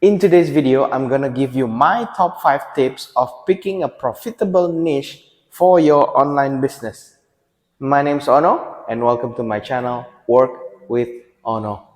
In today's video, I'm gonna give you my top 5 tips of picking a profitable niche for your online business. My name's Ono and welcome to my channel, Work with Ono.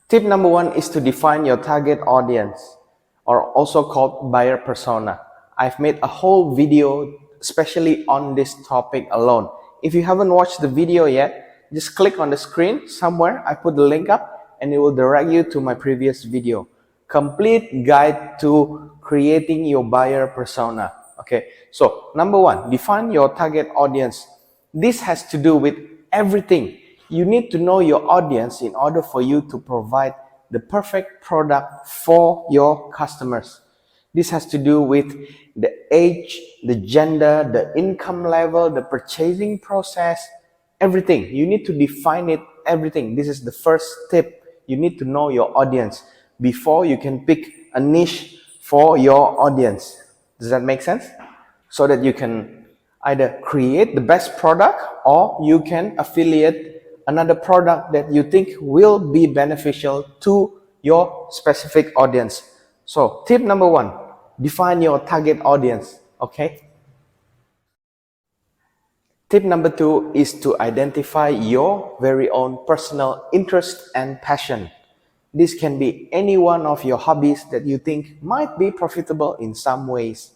Tip number 1 is to define your target audience, or also called buyer persona. I've made a whole video especially on this topic alone. If you haven't watched the video yet, just click on the screen somewhere. I put the link up and it will direct you to my previous video. Complete guide to creating your buyer persona. Okay, so number 1, define your target audience. This has to do with everything. You need to know your audience in order for you to provide the perfect product for your customers. This has to do with the age, the gender, the income level, the purchasing process, everything. You need to define it, everything. This is the first tip. You need to know your audience before you can pick a niche for your audience. Does that make sense? So that you can either create the best product or you can affiliate another product that you think will be beneficial to your specific audience. So tip number 1, define your target audience. Okay. Tip number 2 is to identify your very own personal interest and passion. This can be any one of your hobbies that you think might be profitable in some ways.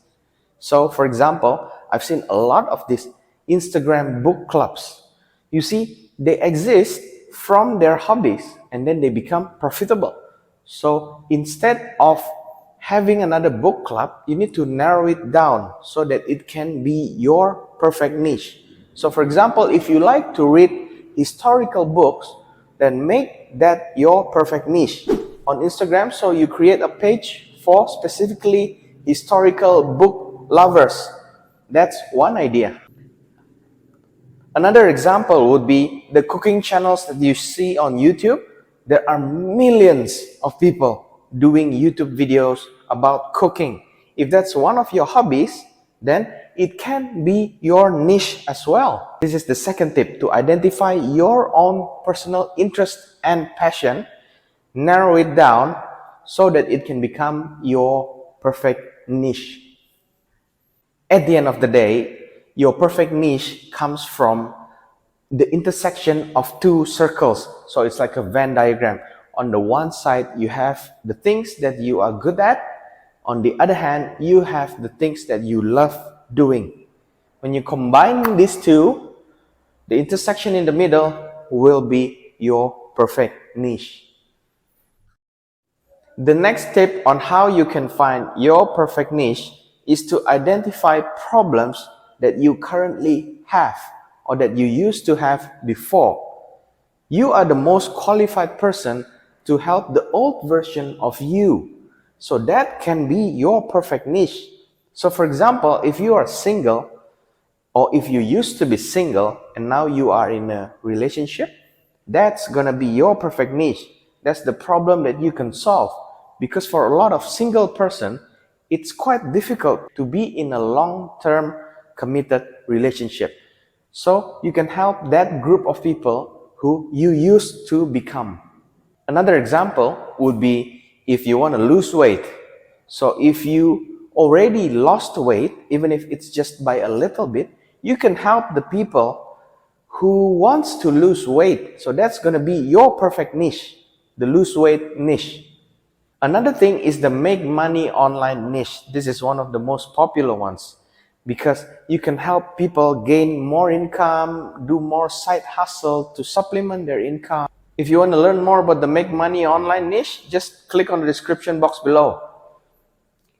So, for example, I've seen a lot of these Instagram book clubs. You see, they exist from their hobbies and then they become profitable. So, instead of having another book club, you need to narrow it down so that it can be your perfect niche. So, for example, if you like to read historical books, then make that your perfect niche on Instagram. So you create a page for specifically historical book lovers. That's one idea. Another example would be the cooking channels that you see on YouTube. There are millions of people doing YouTube videos about cooking. If that's one of your hobbies, then it can be your niche as well. This is the second tip, to identify your own personal interest and passion, narrow it down so that it can become your perfect niche. At the end of the day, your perfect niche comes from the intersection of two circles. So it's like a Venn diagram. On the one side, you have the things that you are good at. On the other hand, you have the things that you love doing. When you combine these two, the intersection in the middle will be your perfect niche. The next tip on how you can find your perfect niche is to identify problems that you currently have or that you used to have before. You are the most qualified person to help the old version of you. So that can be your perfect niche. So for example, if you are single, or if you used to be single and now you are in a relationship, that's gonna be your perfect niche. That's the problem that you can solve. Because for a lot of single person, it's quite difficult to be in a long-term committed relationship. So you can help that group of people who you used to become. Another example would be if you want to lose weight. So if you already lost weight, even if it's just by a little bit, you can help the people who wants to lose weight. So that's going to be your perfect niche, the lose weight niche. Another thing is the make money online niche. This is one of the most popular ones because you can help people gain more income, do more side hustle to supplement their income. If you want to learn more about the make money online niche, just click on the description box below.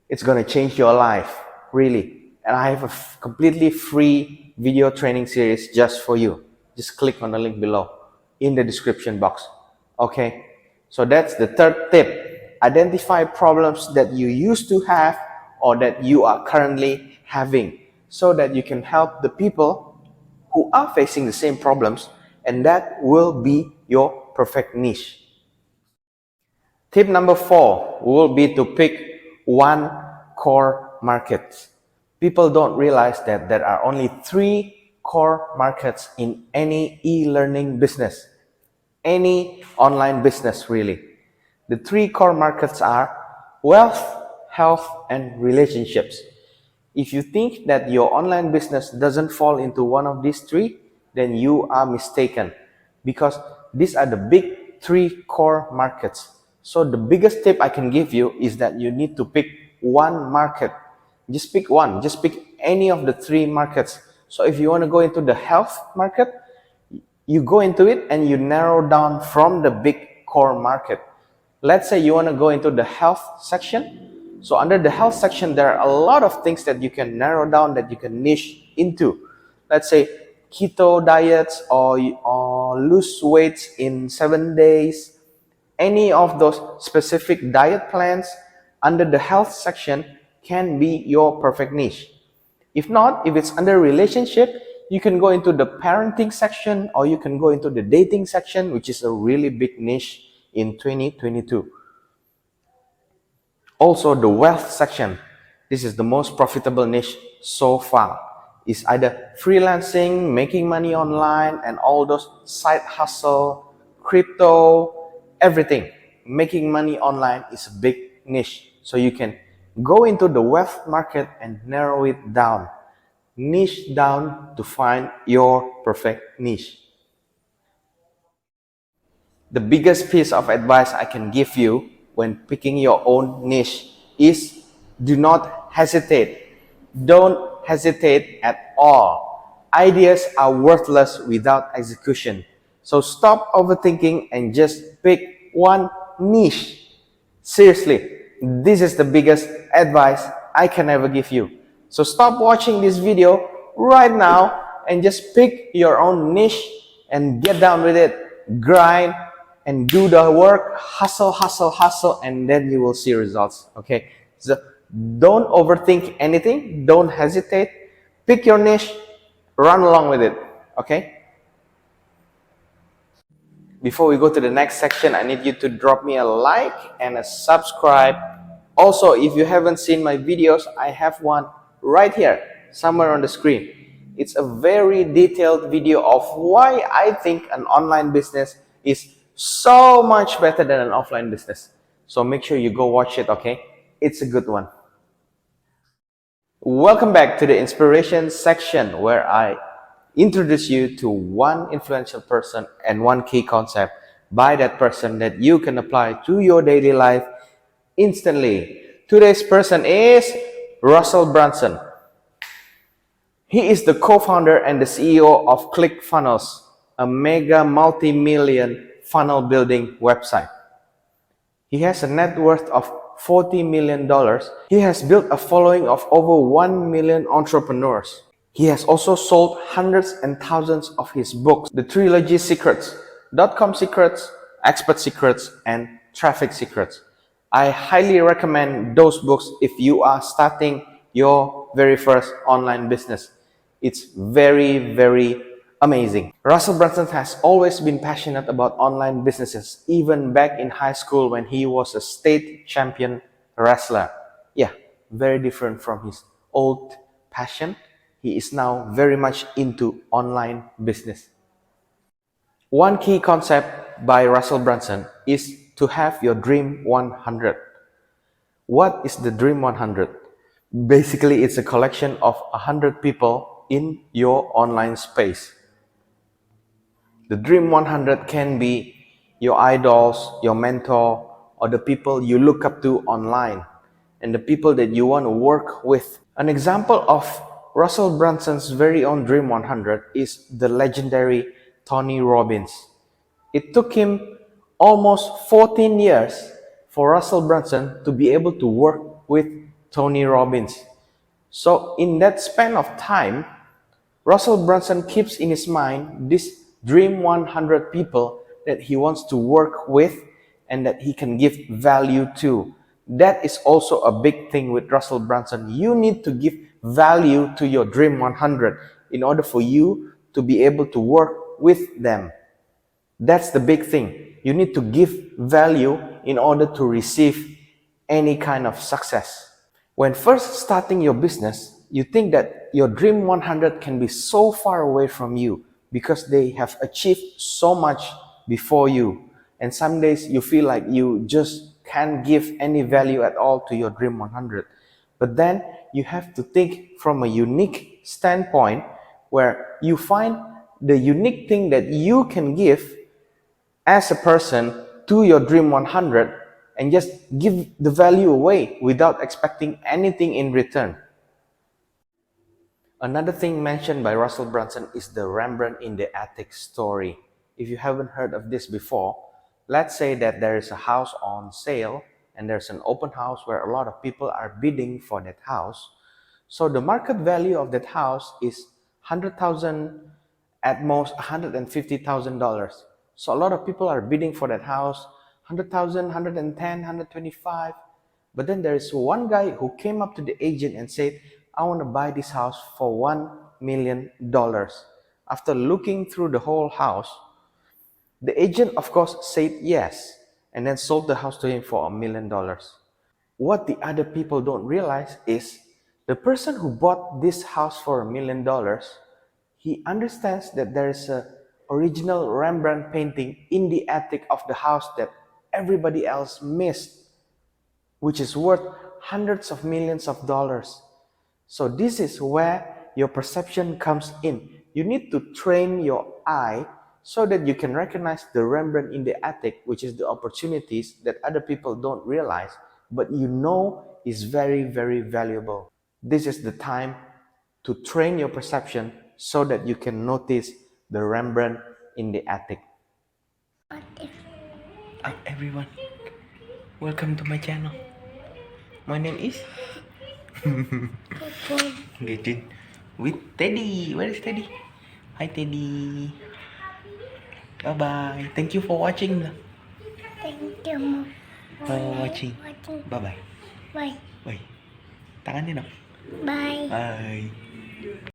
It's going to change your life, really. And I have a completely free video training series just for you. Just click on the link below in the description box. Okay, so that's the third tip. Identify problems that you used to have or that you are currently having so that you can help the people who are facing the same problems, and that will be your perfect niche. Tip number 4 will be to pick one core market. People don't realize that there are only 3 core markets in any e-learning business, any online business really. The three core markets are wealth, health, and relationships. If you think that your online business doesn't fall into one of these three, then you are mistaken, because these are the big three core markets. So the biggest tip I can give you is that you need to pick one market. Just pick one, just pick any of the three markets. So if you want to go into the health market, you go into it and you narrow down from the big core market. Let's say you want to go into the health section. So under the health section, there are a lot of things that you can narrow down, that you can niche into. Let's say keto diets, or lose weight in 7 days. Any of those specific diet plans under the health section can be your perfect niche. If not, if it's under relationship, you can go into the parenting section, or you can go into the dating section, which is a really big niche in 2022. Also, the wealth section. This is the most profitable niche so far. It's either freelancing, making money online, and all those side hustle, crypto, everything. Making money online is a big niche. So you can go into the wealth market and narrow it down. Niche down to find your perfect niche. The biggest piece of advice I can give you when picking your own niche is do not hesitate. Don't hesitate at all. Ideas are worthless without execution. So stop overthinking and just pick one niche. Seriously, this is the biggest advice I can ever give you. So stop watching this video right now and just pick your own niche and get down with it. Grind and do the work, hustle, hustle, hustle, and then you will see results. Okay, so don't overthink anything, don't hesitate, pick your niche, run along with it. Okay, before we go to the next section, I need you to drop me a like and a subscribe. Also, if you haven't seen my videos, I have one right here somewhere on the screen. It's a very detailed video of why I think an online business is so much better than an offline business. So make sure you go watch it, okay? It's a good one. Welcome back to the inspiration section, where I introduce you to one influential person and one key concept by that person that you can apply to your daily life instantly. Today's person is Russell Brunson. He is the co-founder and the CEO of ClickFunnels, a mega multi-million funnel building website. He has a net worth of $40 million. He has built a following of over 1 million entrepreneurs. He has also sold hundreds and thousands of his books, the trilogy Secrets, .com Secrets, Expert Secrets, and Traffic Secrets. I highly recommend those books if you are starting your very first online business. It's very, very amazing. Russell Brunson has always been passionate about online businesses, even back in high school when he was a state champion wrestler. Yeah, very different from his old passion. He is now very much into online business. One key concept by Russell Brunson is to have your Dream 100. What is the Dream 100? Basically, it's a collection of 100 people in your online space. The Dream 100 can be your idols, your mentor, or the people you look up to online, and the people that you want to work with. An example of Russell Brunson's very own Dream 100 is the legendary Tony Robbins. It took him almost 14 years for Russell Brunson to be able to work with Tony Robbins. So in that span of time, Russell Brunson keeps in his mind this Dream 100 people that he wants to work with and that he can give value to. That is also a big thing with Russell Brunson. You need to give value to your Dream 100 in order for you to be able to work with them. That's the big thing. You need to give value in order to receive any kind of success. When first starting your business, you think that your dream 100 can be so far away from you because they have achieved so much before you. And some days you feel like you just can't give any value at all to your dream 100. But then you have to think from a unique standpoint where you find the unique thing that you can give as a person to your dream 100 and just give the value away without expecting anything in return. Another thing mentioned by Russell Brunson is the Rembrandt in the Attic story. If you haven't heard of this before, let's say that there is a house on sale and there's an open house where a lot of people are bidding for that house. So the market value of that house is 100,000, at most $150,000. So a lot of people are bidding for that house, 100,000, 110, 125. But then there is one guy who came up to the agent and said, I want to buy this house for $1 million. After looking through the whole house, the agent, of course, said yes and then sold the house to him for $1 million. What the other people don't realize is the person who bought this house for $1 million, he understands that there is a original Rembrandt painting in the attic of the house that everybody else missed, which is worth hundreds of millions of dollars. So this is where your perception comes in. You need to train your eye so that you can recognize the Rembrandt in the attic, which is the opportunities that other people don't realize, but you know is very, very valuable. This is the time to train your perception so that you can notice the Rembrandt in the attic. Hi everyone, welcome to my channel. My name is Gidin with Teddy. Where is Teddy? Hi Teddy. Bye bye. Thank you for watching. Thank you For watching. Bye bye. Bye. Bye. Tangan din, no? Bye. Bye.